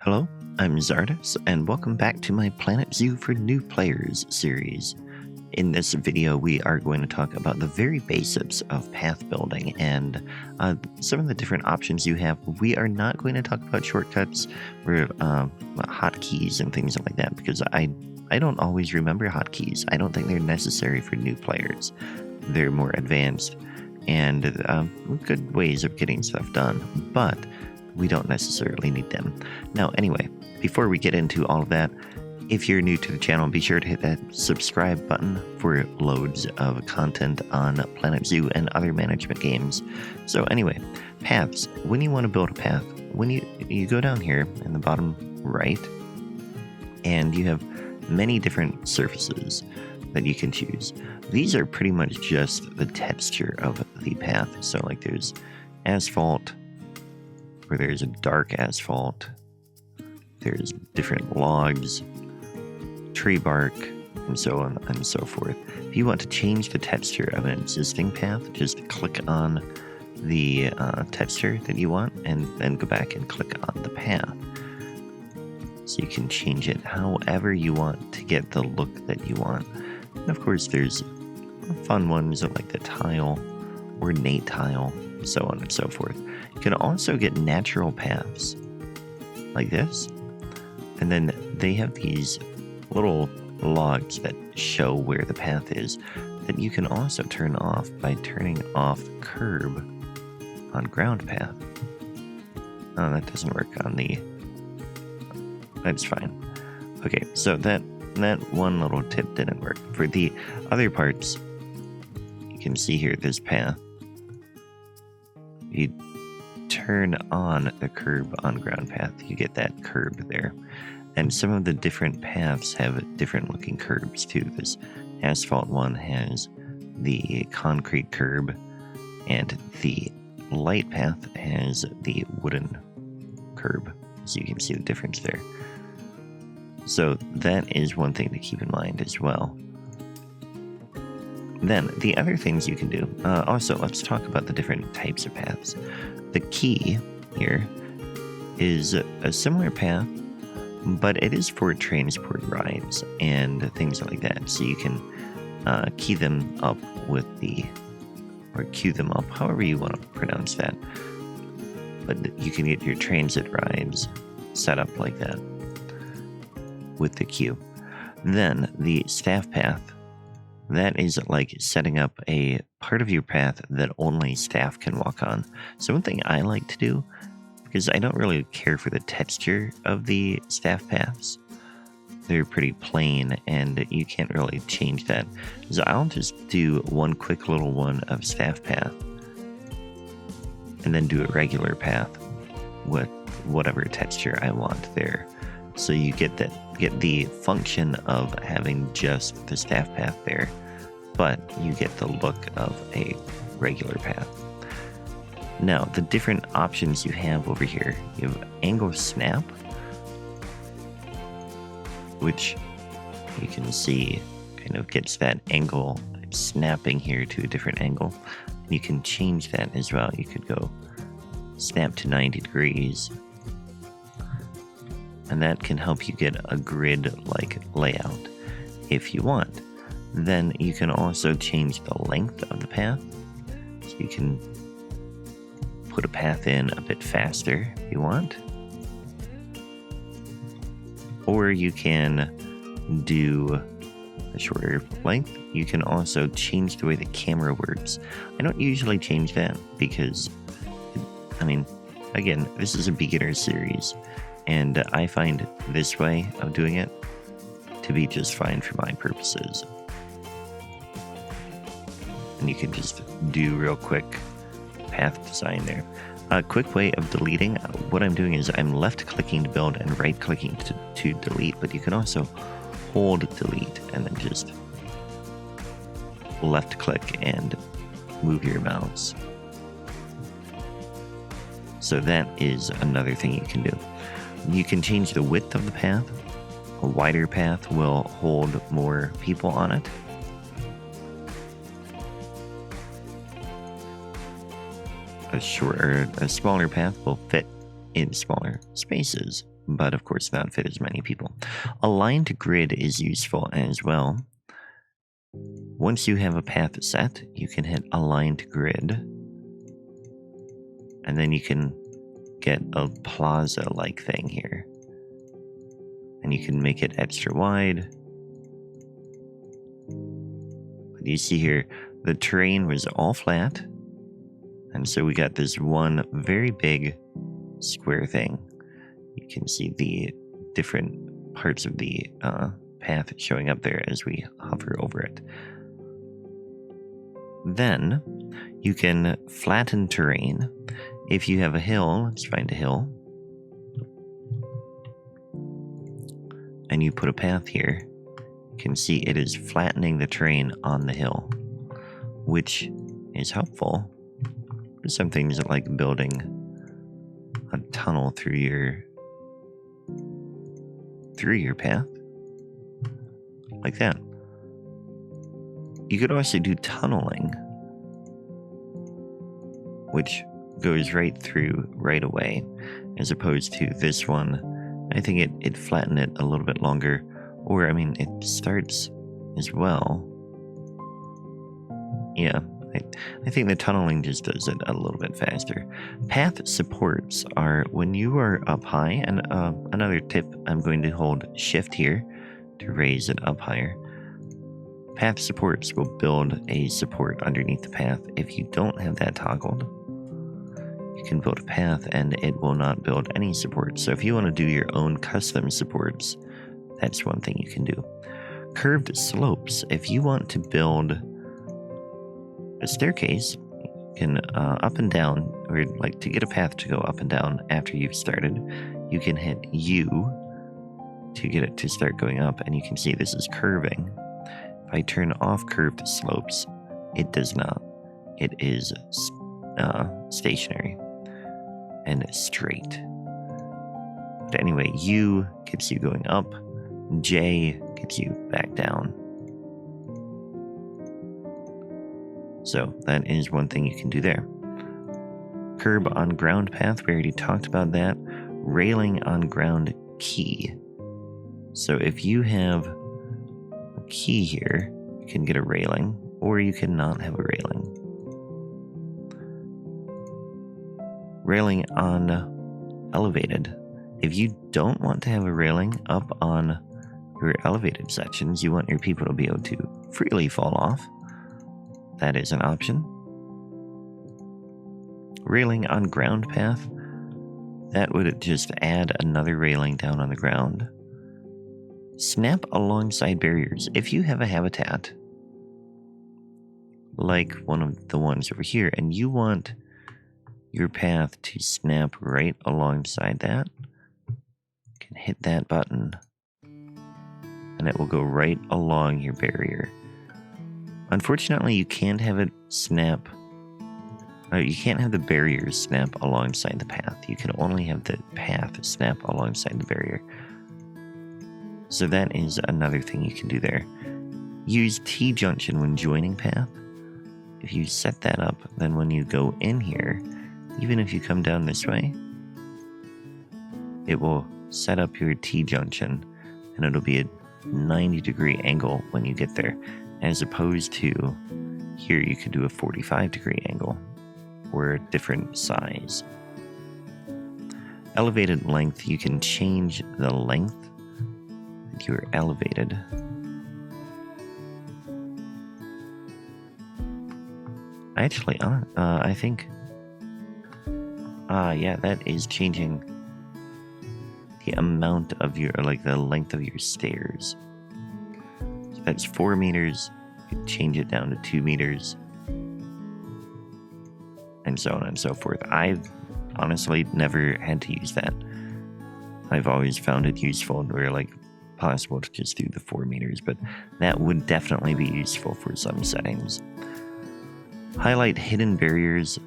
Hello, I'm Zardas, and welcome back to my Planet Zoo for New Players series. In this video, we are going to talk about the very basics of path building and some of the different options you have. We are not going to talk about shortcuts or hotkeys and things like that because I don't always remember hotkeys. I don't think they're necessary for new players. They're more advanced and good ways of getting stuff done, but we don't necessarily need them. Now, anyway, before we get into all of that, if you're new to the channel, be sure to hit that subscribe button for loads of content on Planet Zoo and other management games. So anyway, paths. When you want to build a path, when you go down here in the bottom right, and you have many different surfaces that you can choose. These are pretty much just the texture of the path. So like there's asphalt, where there's a dark asphalt, there's different logs, tree bark, and so on and so forth. If you want to change the texture of an existing path, just click on the texture that you want and then go back and click on the path. So you can change it however you want to get the look that you want. And of course there's fun ones like the tile, ornate tile, so on and so forth. You can also get natural paths like this, and then they have these little logs that show where the path is that you can also turn off by turning off curb on ground path. Oh, that doesn't work on the... That's fine. Okay, so that one little tip didn't work. For the other parts, you can see here this path. You turn on the curb on ground path, you get that curb there. And some of the different paths have different looking curbs too. This asphalt one has the concrete curb, and the light path has the wooden curb. So you can see the difference there. So that is one thing to keep in mind as well. Then the other things you can do, also let's talk about the different types of paths. The key here is a similar path, but it is for transport rides and things like that. So you can key them up with or queue them up, however you want to pronounce that. But you can get your transit rides set up like that with the queue. Then the staff path. That is like setting up a part of your path that only staff can walk on. So one thing I like to do, because I don't really care for the texture of the staff paths, they're pretty plain and you can't really change that. So I'll just do one quick little one of staff path and then do a regular path with whatever texture I want there. So you get the function of having just the staff path there, but you get the look of a regular path. Now, the different options you have over here, you have angle snap, which you can see kind of gets that angle snapping here to a different angle. You can change that as well. You could go snap to 90 degrees. And that can help you get a grid-like layout if you want. Then you can also change the length of the path. So you can put a path in a bit faster if you want. Or you can do a shorter length. You can also change the way the camera works. I don't usually change that because, I mean, again, this is a beginner series. And I find this way of doing it to be just fine for my purposes. And you can just do real quick path design there. A quick way of deleting, what I'm doing is I'm left clicking to build and right clicking to delete, but you can also hold delete and then just left click and move your mouse. So that is another thing you can do. You can change the width of the path. A wider path will hold more people on it. A smaller path will fit in smaller spaces. but of course not fit as many people. Aligned grid is useful as well. Once you have a path set, you can hit aligned grid, and then you can get a plaza-like thing here. And you can make it extra wide. But you see here, the terrain was all flat, and so we got this one very big square thing. You can see the different parts of the path showing up there as we hover over it. Then you can flatten terrain. If you have a hill, let's find a hill, and you put a path here, you can see it is flattening the terrain on the hill, which is helpful for some things like building a tunnel through your path, like that. You could also do tunneling, which goes right through right away, as opposed to this one. I think it flattened it a little bit longer, or I mean, it starts as well. Yeah, I think the tunneling just does it a little bit faster. Path supports are when you are up high, and another tip, I'm going to hold shift here to raise it up higher. Path supports will build a support underneath the path. If you don't have that toggled, you can build a path and it will not build any support. So if you want to do your own custom supports, that's one thing you can do. Curved slopes, if you want to build a staircase, you can up and down, or like to get a path to go up and down after you've started, you can hit U to get it to start going up, and you can see this is curving. If I turn off curved slopes, it does not. It is stationary and straight. But anyway, U gets you going up, J gets you back down. So that is one thing you can do there. Curb on ground path, we already talked about that. Railing on ground key. So if you have a key here, you can get a railing, or you can not have a railing. Railing on elevated. If you don't want to have a railing up on your elevated sections, you want your people to be able to freely fall off, that is an option. Railing on ground path, that would just add another railing down on the ground. Snap alongside barriers. If you have a habitat, like one of the ones over here, and you want your path to snap right alongside that, you can hit that button, and it will go right along your barrier. Unfortunately, you can't have it snap. You can't have the barriers snap alongside the path. You can only have the path snap alongside the barrier. So that is another thing you can do there. Use T-junction when joining path. If you set that up, then when you go in here, even if you come down this way, it will set up your T-junction, and it'll be a 90-degree angle when you get there, as opposed to here you could do a 45-degree angle, or a different size. Elevated length, you can change the length that you're elevated. Actually, I think, yeah, that is changing the amount of your, like the length of your stairs. So that's 4 meters, you can change it down to 2 meters, and so on and so forth. I've honestly never had to use that. I've always found it useful where like possible to just do the 4 meters, but that would definitely be useful for some settings. Highlight hidden barriers.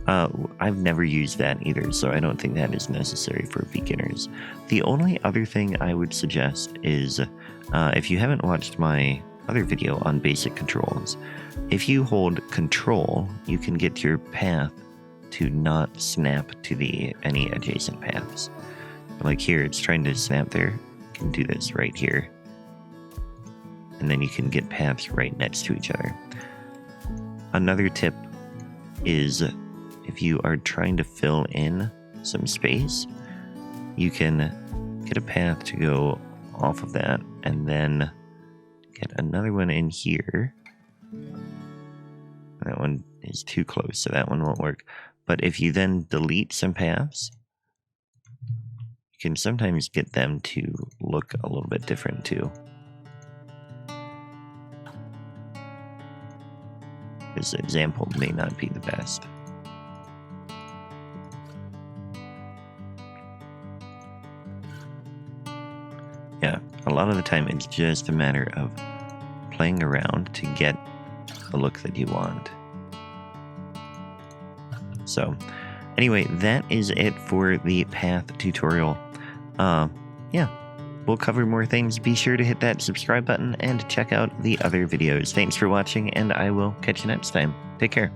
I've never used that either, so I don't think that is necessary for beginners. The only other thing I would suggest is, if you haven't watched my other video on basic controls, if you hold control, you can get your path to not snap to any adjacent paths. Like here, it's trying to snap there. You can do this right here. And then you can get paths right next to each other. Another tip is if you are trying to fill in some space, you can get a path to go off of that and then get another one in here. That one is too close, so that one won't work. But if you then delete some paths, you can sometimes get them to look a little bit different too. This example may not be the best. Yeah, a lot of the time it's just a matter of playing around to get the look that you want. So anyway, that is it for the path tutorial. Yeah, we'll cover more things. Be sure to hit that subscribe button and check out the other videos. Thanks for watching, and I will catch you next time. Take care.